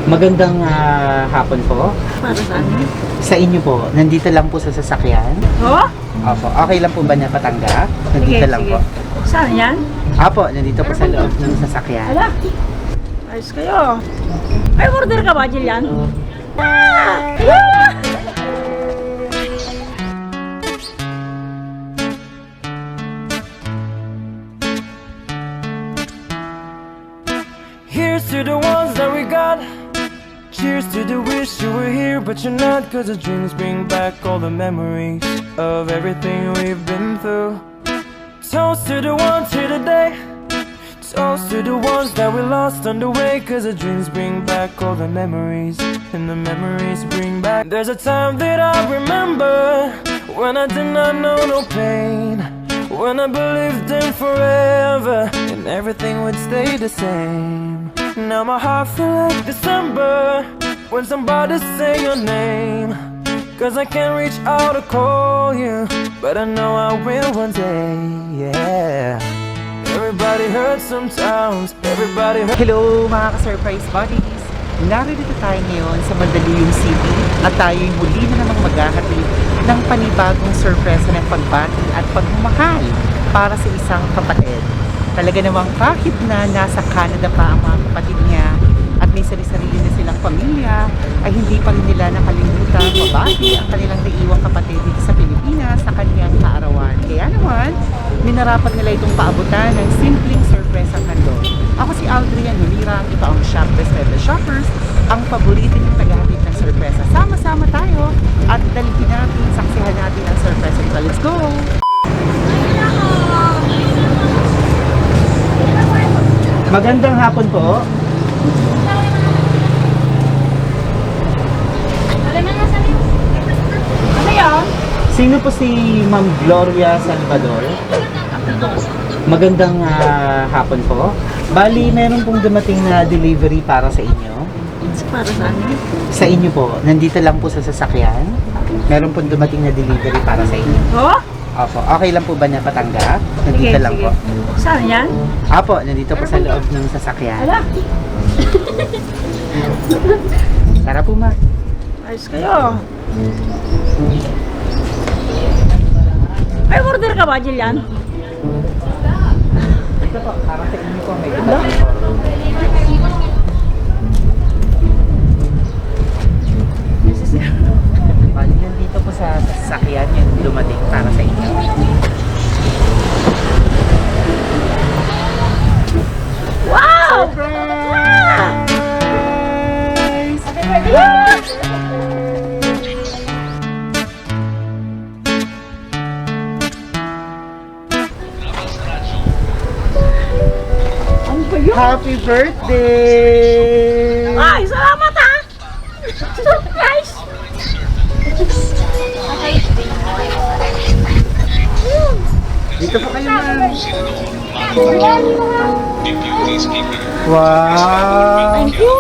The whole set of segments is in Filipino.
Magandang hapon po. Para saan? Sa inyo po, nandito lang po sa sasakyan. Oh? Opo, okay lang po ba na patanggap? Nandito lang po. Saan yan? Apo, nandito po sa loob ng sasakyan. Ala, ayos kayo. Ay, order ka ba, Jillian? Ah! Ah! Here's to the ones that we got. Cheers to the wish you were here, but you're not. Cause the dreams bring back all the memories of everything we've been through. Toast to the ones here today. Toast to the ones that we lost on the way. Cause the dreams bring back all the memories, and the memories bring back. There's a time that I remember when I did not know no pain, when I believed in forever and everything would stay the same. Now my heart feels like December when somebody say your name. Cause I can't reach out to call you, but I know I will one day, yeah. Everybody hurts sometimes, everybody hurts. Hello mga ka-surprise buddies! Narito tayo ngayon sa Mandaluyong City at tayo'y muli na namang maghahatid ng panibagong sorpresa ng pagbati at pagmamahal para sa isang kapatid. Talaga namang kahit na nasa Canada pa ang mga kapatid niya at may sarili-sarili na silang pamilya, ay hindi pa rin nila nakalimutan mabati ang kanilang naiwang kapatid dito sa Pilipinas sa kanyang kaarawan. Kaya naman, minarapat nila itong paabutan ng simpleng sorpresang handog. Ako si Aldrian Humira, ito ang Shop Best Ever Shoppers, ang paborito niyong tagahatid ng sorpresa. Sama-sama tayo at dalhin natin, saksihan natin ang sorpresa ito. Let's go! Magandang hapon po. Ano yan? Sino po si Ma'am Gloria Salvador? Magandang hapon po. Bali, meron pong dumating na delivery para sa inyo. Para saan? Sa inyo po, nandito lang po sa sasakyan. Meron pong dumating na delivery para sa inyo. Oh? Opo, okay lang po ba na patanggap? Nandito lang po. Saan yan? Apo, nandito po sa loob ng sasakyan. Ala, Tara po, ma. ayos kayo. Ay, order ka ba, Jillian? Ito po, para sa inyo po, may dumating po. Bali, nandito po sa sasakyan yung dumating para sa inyo. Wow! Surprise! Ano ba yun? Happy birthday! Ay, salamat ha! Surprise! Dito po kayo, ma'am. Wow! Thank you!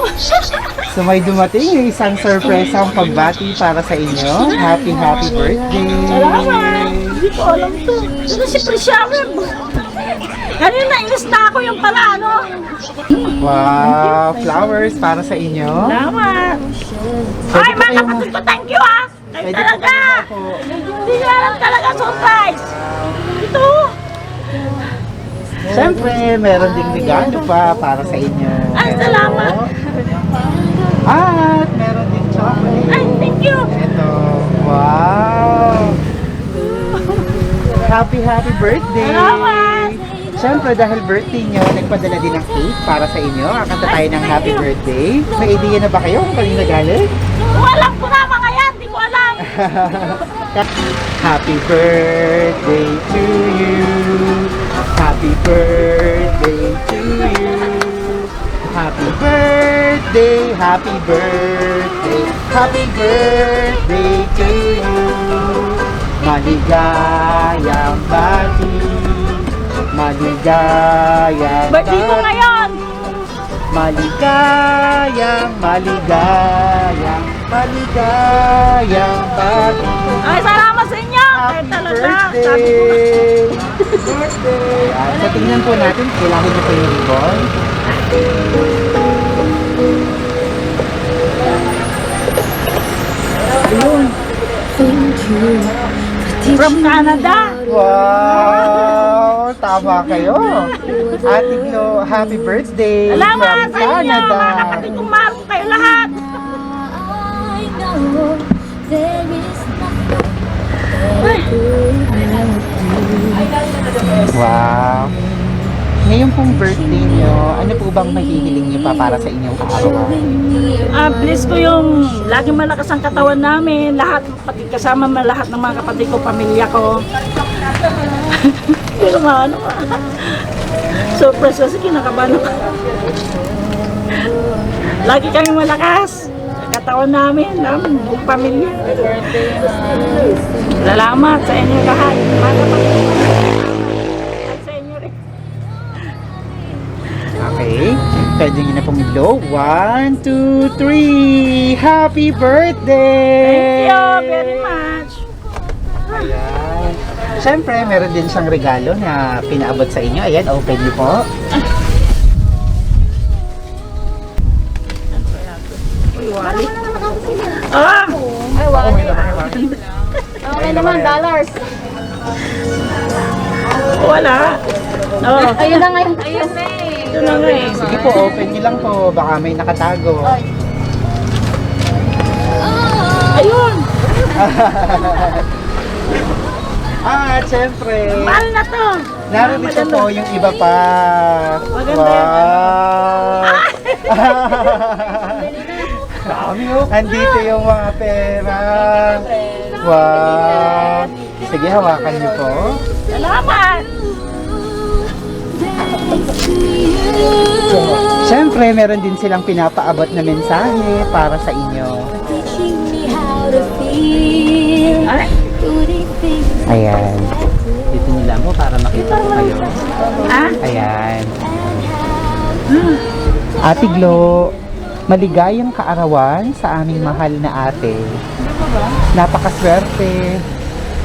So may dumating yung isang sorpresa ang pagbati para sa inyo. Happy birthday! Salamat! Hindi ko alam to. Ito si Prishawer. Kanina, inista ako yung pala, ano? Wow! Flowers para sa inyo. Salamat! Pwede Ay, po mga kayong- kapatid ko, thank you ha! Kayo Pwede po talaga! kayo po. Hindi nyo alam talaga, surprise! Ito! Siyempre, meron ding regalo pa para sa inyo. Ay, salamat! At meron ding chocolate. Ay, thank you! Ito. Wow! Happy birthday! Salamat! Siyempre, dahil birthday nyo, nagpadala din ng cake para sa inyo. Kakanta tayo ng happy birthday. May idea na ba kayo kung kanina galing? Alam ko na mga yan, di ko alam! Happy birthday to you. Happy birthday to you. Happy birthday, happy birthday, happy birthday to you. Maligayang bati, maligayang Birthday ko bati. ngayon! Maligayang bati. Ay, salamat sa inyo! Kayo Happy talaga! birthday! Sabi ko nga. Birthday! So tingnan po natin, kailangan nyo po yung ribbon. from Canada. Wow! Tama kayo. Ate Glo, happy birthday Salamat from sa inyo, Canada. mga kapatid kong mahal ko kayo lahat. I know there is Wow! Ngayon pong birthday nyo, ano po bang mahihiling nyo pa para sa inyong kaarawan? Bless ko yung laging malakas ang katawan namin, lahat, pati kasama lahat ng mga kapatid ko, pamilya ko. Pero ano ka? Surprise kasi kinakabahan ako. Lagi kami malakas. Katawan namin buong pamilya. Salamat sa inyo lahat. Mga kapatid ko. Sa inyo rin. Okay, pwede nyo na pong i-blow. 1, 2, 3! Happy birthday! Thank you very much. Ayan. Siyempre, meron din siyang regalo na pinaabot sa inyo. Ayan, open niyo po. Uy, wali. Ah! Ay, wala. Okay naman, dollars. Wala. Oh, Ayun na nga yung ayun na eh. ito na nga eh. Sige po, open niyo lang po. Baka may nakatago. Ayun! At siyempre, Mahal na to! narito po yung iba pa. Maganda. Wow! Andito yung mga pera. Wow! Sige, hawakan niyo po. Salamat! Siyempre, meron din silang pinapaabot na mensahe para sa inyo. Teaching me how to feel. Ay, Doing things Ayan. Dito niyo lang po para makita ko kayo. ah? Ayan. Ate Glo, maligayang kaarawan sa aming mahal na ate. Napakaswerte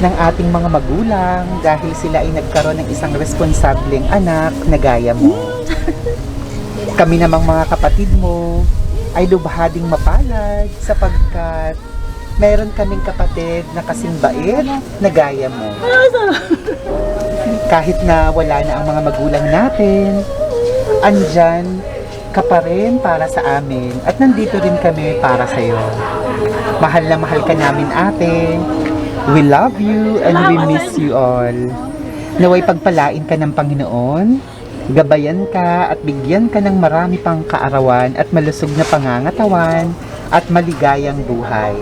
ng ating mga magulang dahil sila ay nagkaroon ng isang responsableng anak na gaya mo. Kami namang mga kapatid mo ay lubhading mapalad sapagkat meron kaming kapatid na kasing bait na gaya mo. Kahit na wala na ang mga magulang natin, andyan ka pa rin para sa amin at nandito rin kami para sa iyo. Mahal na mahal ka namin, ate. We love you and we miss you all. Naway pagpalain ka ng Panginoon, gabayan ka at bigyan ka ng marami pang kaarawan at malusog na pangangatawan at maligayang buhay.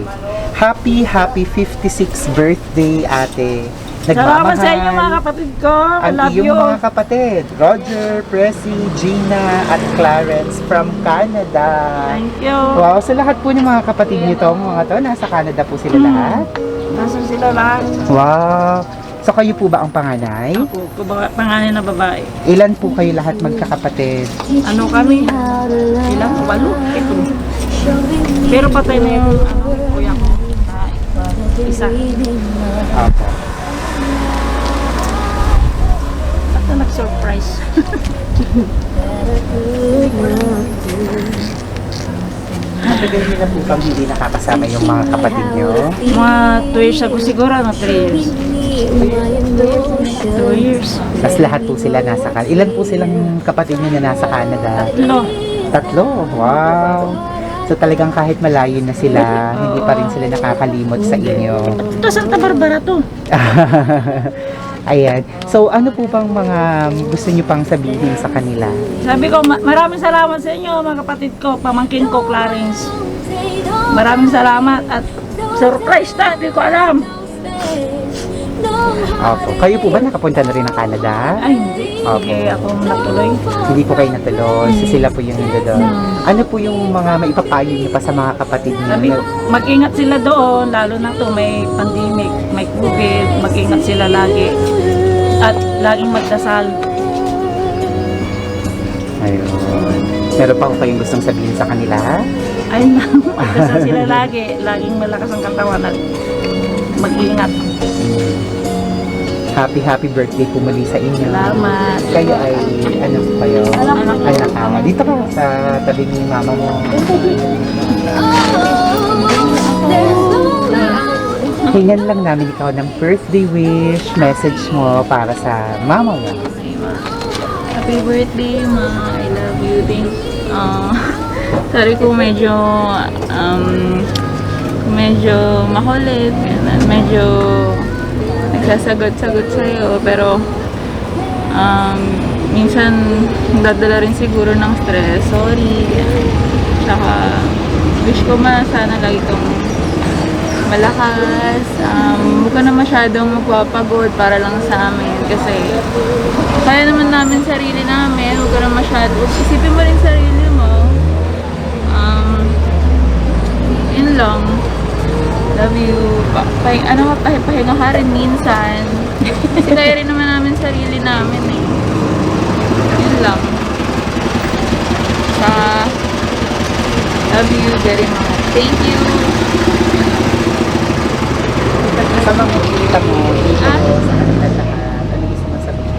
Happy 56th birthday, ate. Salamat sa inyo mga kapatid ko. I Ang love iyong you. mga kapatid, Roger, Pressy, Gina, at Clarence from Canada. Thank you. Wow, sa lahat po ng mga kapatid nito, mga to, nasa Canada po sila lahat. Nasaan sila lahat? Wow. So kayo po ba ang panganay? Ako, pangalan na babae. Ilan po kayo lahat magkakapatid? Ano kami? Ilang? 8? Ito. Pero patay na yung kuya ko. Isa. Opo. At na nag-surprise. Matagal niyo na po bang hindi nakakasama yung mga kapatid niyo? Mga 2 years ago siguro, 3 years. 2 years. Tapos lahat po sila nasa Canada. Ilan po silang kapatid niyo na nasa Canada? No. 3? Wow! So talagang kahit malayo na sila, hindi pa rin sila nakakalimot sa inyo. Ito, Santa Barbara to. Ayan. So ano po bang mga gusto niyo pang sabihin sa kanila? Sabi ko, maraming salamat sa inyo mga kapatid ko, pamangkin ko, Clarence. Maraming salamat at surprise na, hindi ko alam. Opo. Kayo po ba nakapunta na rin ng Canada? Ay, hindi. Hindi ako natuloy. Hindi po kayo natuloy. So sila po yung nandoon. Ano po yung mga maipapayo niyo pa sa mga kapatid Sabi niyo? ko, mag-ingat sila doon, lalo na to may pandemic, may COVID, mag-ingat sila lagi. At laging magdasal. Ayun. Meron pa po kayong gustong sabihin sa kanila? Ayun lang, magdasal sila lagi. Laging malakas ang katawan at mag-ingat. Happy birthday po muli sa inyo. Salamat. Kayo ay ano po kayo? Anak. Anak ka. Dito ka sa tabi ni mama mo. Hingan lang namin ikaw ng birthday wish, message mo para sa mama mo. Happy birthday, Ma. I love you. Sorry kung medyo makulit, ganun. Medyo nagsasagot-sagot sa'yo, pero minsan dadala rin siguro ng stress. Sorry. Tsaka wish ko sana lagi kang malakas. Huwag ka na masyadong magpapagod para lang sa amin kasi kaya naman namin sarili namin. Huwag ka na masyadong isipin mo rin sarili mo. Yun lang. Love you. Pahinga ka rin minsan. Kasi kaya rin naman namin sarili namin eh. Yun lang. Love you very much. Thank you. Sa mga kita mo, dito sa kanila lahat, ano gusto mo sabihin?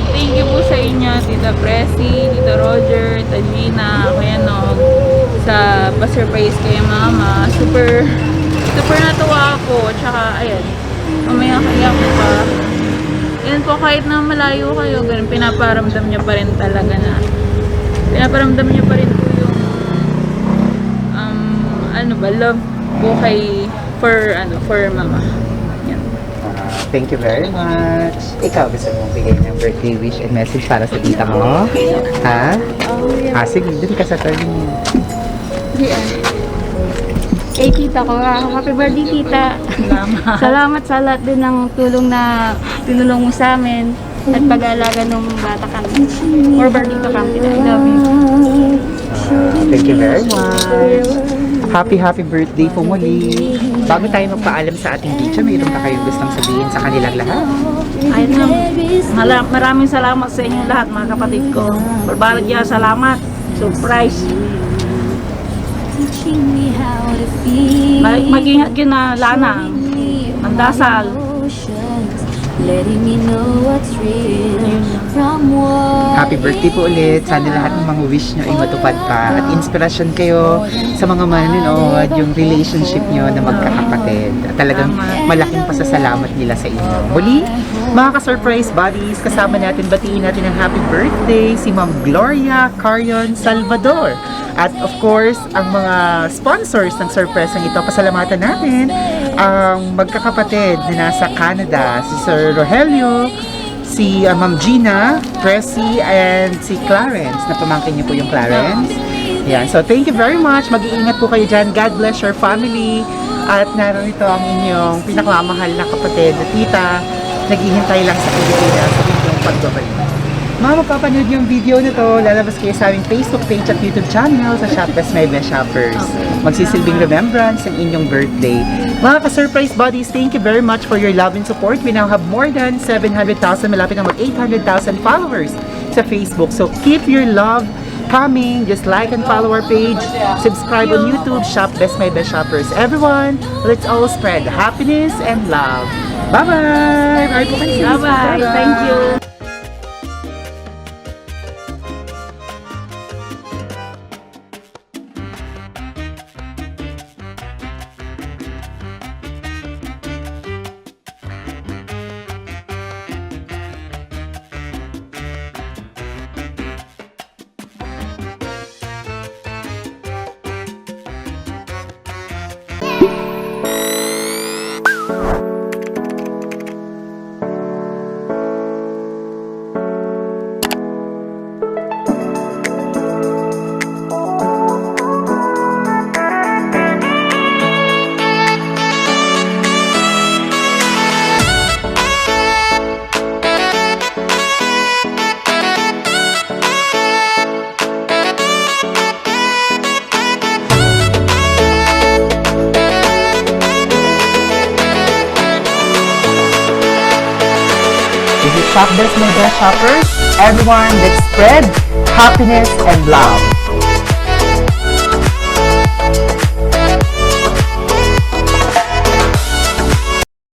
Thank you po sa inyo, Tita Presi, Tita Roger, Tita Gina, Kuya Nog, sa pa-surprise kay Mama. Super natuwa ako. Tsaka, ayan, mamaya kaya ko pa. Yan po, kahit na malayo kayo, ganun, pinaparamdam niya pa rin talaga na. Pinaparamdam niya pa rin po yung, love po for Mama. Yan. Thank you very much. Ikaw, gusto mong bigay ng birthday wish and message para sa tita mo? Ha? Sige, dun ka sa tabi mo. Kay tita ko, happy birthday tita. Salamat sa lahat din ng tulong na tinulong mo sa amin at pag-aalaga ng bata kami. More birthday to come, tita. I love you. Thank you very much. Happy birthday po muli. Bago tayo magpaalam sa ating video, mayroon pa kayong gustong sabihin sa kanilang lahat? Ayun na, maraming salamat sa inyo lahat mga kapatid ko. Barbarat niya, salamat. Surprise. Teaching me how to feel. Mag-ingat kayo na lanang. Mandasal. Letting me know what's real from what Happy birthday po ulit. Sana lahat ng mga wish nyo ay matupad pa. At inspirasyon kayo sa mga manonood, yung relationship nyo na magkakapatid. At talagang malaking pasasalamat nila sa inyo. Muli, mga ka-surprise buddies, kasama natin, batiin natin ang happy birthday si Ma'am Gloria Carion Salvador. At of course, ang mga sponsors ng surpresang ito, pasalamatan natin ang magkakapatid na nasa Canada, si Sir Rogelio, si Ma'am Gina, Presi, and si Clarence. Napamangkin niyo po yung Clarence. Yan. So, thank you very much. Mag-iingat po kayo dyan. God bless your family. At narito ang inyong pinakamamahal na kapatid na tita. Naghihintay lang sa Pilipinas sa inyong pagbabalik. Mga magpapanood yung video na to, lalabas kayo sa aming Facebook page at YouTube channel sa Shop Best My Best Shoppers. Magsisilbing remembrance ng inyong birthday. Mga ka-surprise buddies, thank you very much for your love and support. We now have more than 700,000, malapit na mag 800,000 followers sa Facebook. So keep your love coming. Just like and follow our page. Subscribe on YouTube, Shop Best My Best Shoppers. Everyone, let's all spread happiness and love. Bye-bye! Bye po kayo. Bye-bye. Thank you. Shop Best My Best Shoppers. Everyone, let's spread happiness and love.